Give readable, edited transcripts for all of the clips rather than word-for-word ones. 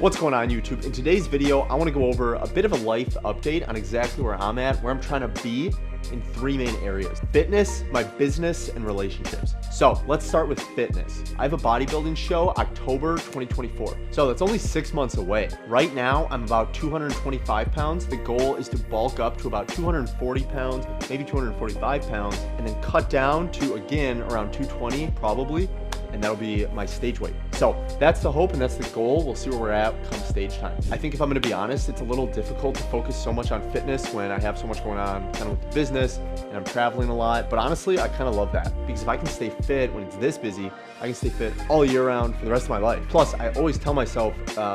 What's going on YouTube? In today's video, I want to go over a bit of a life update on exactly where I'm at, where I'm trying to be in three main areas: fitness, my business, and relationships. So let's start with fitness. I have a bodybuilding show October 2024. So that's only 6 months away. Right now, I'm about 225 pounds. The goal is to bulk up to about 240 pounds, maybe 245 pounds, and then cut down to, again, around 220 probably. And that'll be my stage weight. So that's the hope and that's the goal. We'll see where we're at come stage time. I think if I'm gonna be honest, it's a little difficult to focus so much on fitness when I have so much going on kind of with the business and I'm traveling a lot. But honestly, I kind of love that because if I can stay fit when it's this busy, I can stay fit all year round for the rest of my life. Plus, I always tell myself,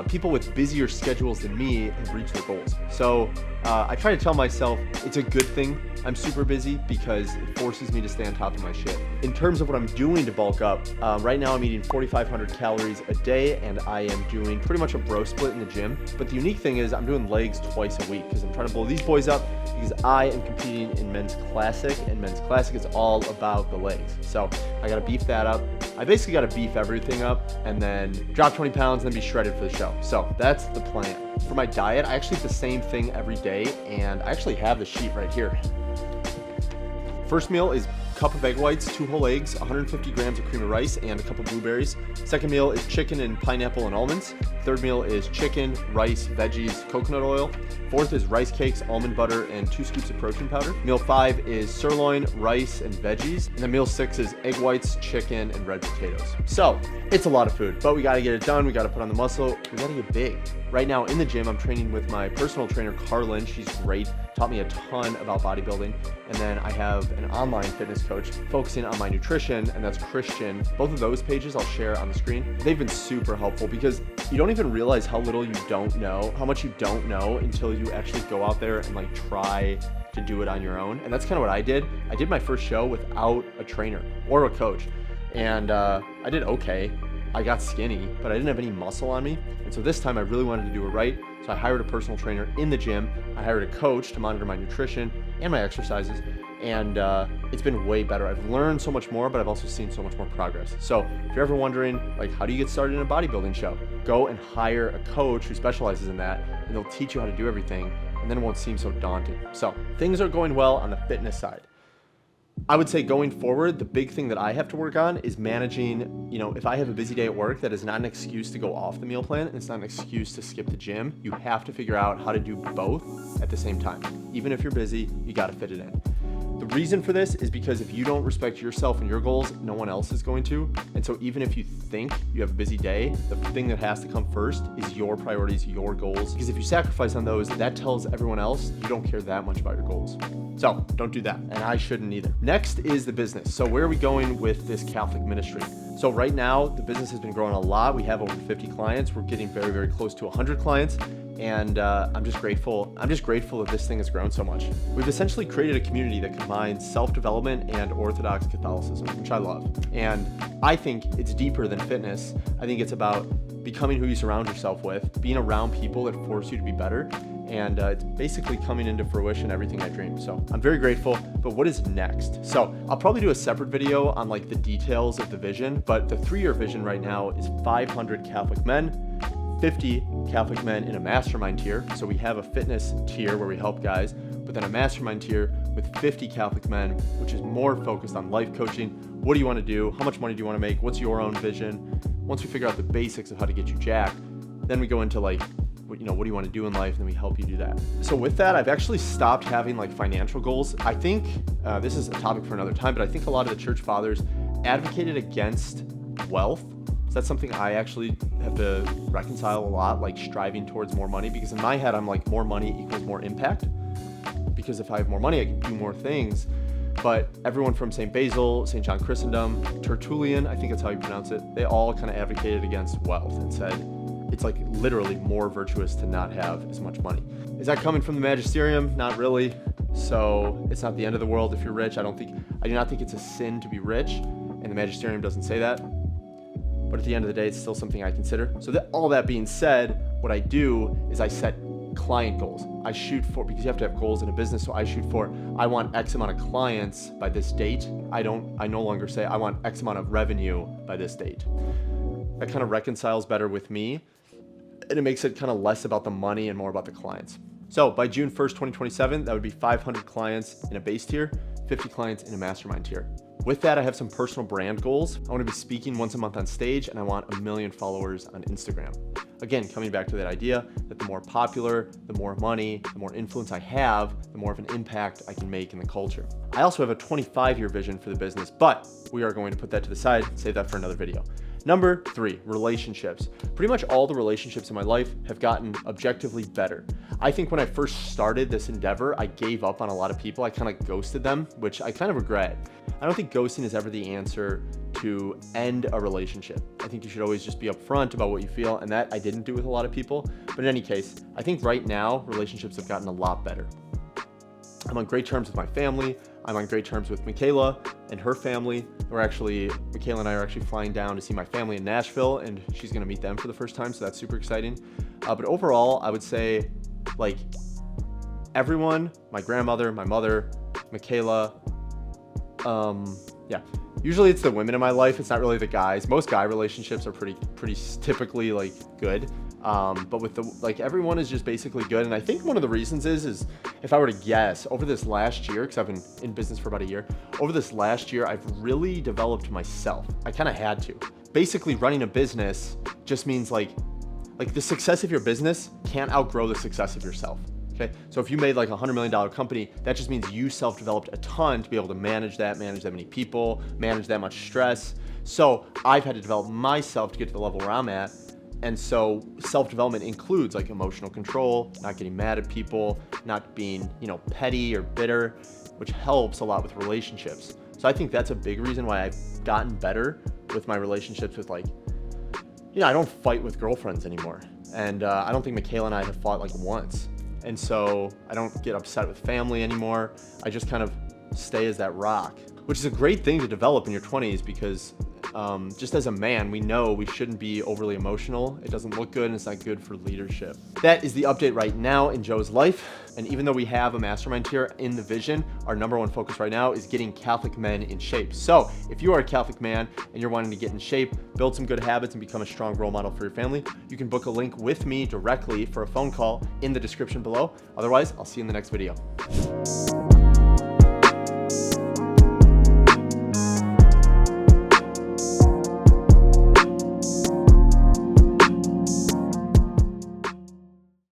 people with busier schedules than me have reached their goals. So I try to tell myself it's a good thing I'm super busy because it forces me to stay on top of my shit. In terms of what I'm doing to bulk up, right now I'm eating 4,500 calories a day and I am doing pretty much a bro split in the gym. But the unique thing is I'm doing legs twice a week because I'm trying to blow these boys up because I am competing in men's classic, and men's classic is all about the legs. So I gotta beef that up. I basically gotta beef everything up and then drop 20 pounds and then be shredded for the show. So that's the plan. For my diet, I actually eat the same thing every day, and I actually have the sheet right here. First meal is cup of egg whites, 2 whole eggs, 150 grams of cream of rice, and a cup of blueberries. Second meal is chicken and pineapple and almonds. Third meal is chicken, rice, veggies, coconut oil. Fourth is rice cakes, almond butter, and 2 scoops of protein powder. Meal 5 is sirloin, rice, and veggies. And then meal 6 is egg whites, chicken, and red potatoes. So it's a lot of food, but we gotta get it done. We gotta put on the muscle. We gotta get big. Right now in the gym, I'm training with my personal trainer, Carlin. She's great, taught me a ton about bodybuilding. And then I have an online fitness coach focusing on my nutrition, and that's Christian. Both of those pages I'll share on the screen. They've been super helpful because you don't even realize how little you don't know, how much you don't know until you actually go out there and like try to do it on your own. And that's kind of what I did. I did my first show without a trainer or a coach, and I did okay. I got skinny, but I didn't have any muscle on me. And so this time I really wanted to do it right. So I hired a personal trainer in the gym. I hired a coach to monitor my nutrition and my exercises. And it's been way better. I've learned so much more, but I've also seen so much more progress. So if you're ever wondering, like, how do you get started in a bodybuilding show? Go and hire a coach who specializes in that, and they'll teach you how to do everything, and then it won't seem so daunting. So things are going well on the fitness side. I would say going forward, the big thing that I have to work on is managing, if I have a busy day at work, that is not an excuse to go off the meal plan. And it's not an excuse to skip the gym. You have to figure out how to do both at the same time. Even if you're busy, you got to fit it in. The reason for this is because if you don't respect yourself and your goals, no one else is going to. And so even if you think you have a busy day, the thing that has to come first is your priorities, your goals. Because if you sacrifice on those, that tells everyone else you don't care that much about your goals. So don't do that. And I shouldn't either. Next is the business. So where are we going with this Catholic ministry? So right now, the business has been growing a lot. We have over 50 clients. We're getting very, very close to 100 clients. And I'm just grateful that this thing has grown so much. We've essentially created a community that combines self-development and Orthodox Catholicism, which I love. And I think it's deeper than fitness. I think it's about becoming who you surround yourself with, being around people that force you to be better. And it's basically coming into fruition everything I dreamed. So I'm very grateful, but what is next? So I'll probably do a separate video on like the details of the vision, but the 3-year vision right now is 500 Catholic men, 50 Catholic men in a mastermind tier. So we have a fitness tier where we help guys, but then a mastermind tier with 50 Catholic men, which is more focused on life coaching. What do you want to do? How much money do you want to make? What's your own vision? Once we figure out the basics of how to get you jacked, then we go into like, what do you want to do in life? And then we help you do that. So with that, I've actually stopped having like financial goals. I think this is a topic for another time, but I think a lot of the church fathers advocated against wealth. So that's something I actually have to reconcile a lot, like striving towards more money, because in my head, I'm like more money equals more impact. Because if I have more money, I can do more things. But everyone from St. Basil, St. John Chrysostom, Tertullian, I think that's how you pronounce it, they all kind of advocated against wealth and said, it's like literally more virtuous to not have as much money. Is that coming from the magisterium? Not really. So it's not the end of the world if you're rich. I do not think it's a sin to be rich, and the magisterium doesn't say that. But at the end of the day, it's still something I consider. So all that being said, what I do is I set client goals. I shoot for, because you have to have goals in a business, so I shoot for, I want X amount of clients by this date. I no longer say I want X amount of revenue by this date. That kind of reconciles better with me. and it makes it kind of less about the money and more about the clients. So by June 1st, 2027, that would be 500 clients in a base tier, 50 clients in a mastermind tier. With that, I have some personal brand goals. I want to be speaking once a month on stage, and I want 1 million followers on Instagram. Again, coming back to that idea that the more popular, the more money, the more influence I have, the more of an impact I can make in the culture. I also have a 25-year vision for the business, but we are going to put that to the side, save that for another video. Number 3, relationships. Pretty much all the relationships in my life have gotten objectively better. I think when I first started this endeavor, I gave up on a lot of people. I kind of ghosted them, which I kind of regret. I don't think ghosting is ever the answer to end a relationship. I think you should always just be upfront about what you feel, and that I didn't do with a lot of people. But in any case, I think right now, relationships have gotten a lot better. I'm on great terms with my family. I'm on great terms with Michaela and her family. Michaela and I are actually flying down to see my family in Nashville, and she's gonna meet them for the first time, so that's super exciting. But overall, I would say, like, everyone, my grandmother, my mother, Michaela, yeah. Usually it's the women in my life, it's not really the guys. Most guy relationships are pretty typically like good. But with everyone is just basically good. And I think one of the reasons is if I were to guess, over this last year, because I've been in business for about a year, over this last year, I've really developed myself. I kind of had to. Basically, running a business just means like the success of your business can't outgrow the success of yourself. Okay, so if you made like $100 million company, that just means you self-developed a ton to be able to manage that many people, manage that much stress. So I've had to develop myself to get to the level where I'm at. And so self-development includes like emotional control, not getting mad at people, not being, petty or bitter, which helps a lot with relationships. So I think that's a big reason why I've gotten better with my relationships with I don't fight with girlfriends anymore. And I don't think Michaela and I have fought like once. And so I don't get upset with family anymore. I just kind of stay as that rock, which is a great thing to develop in your 20s because just as a man, we know we shouldn't be overly emotional. It doesn't look good and it's not good for leadership. That is the update right now in Joe's life. And even though we have a mastermind here in the vision, our number one focus right now is getting Catholic men in shape. So if you are a Catholic man and you're wanting to get in shape, build some good habits and become a strong role model for your family, you can book a link with me directly for a phone call in the description below. Otherwise, I'll see you in the next video.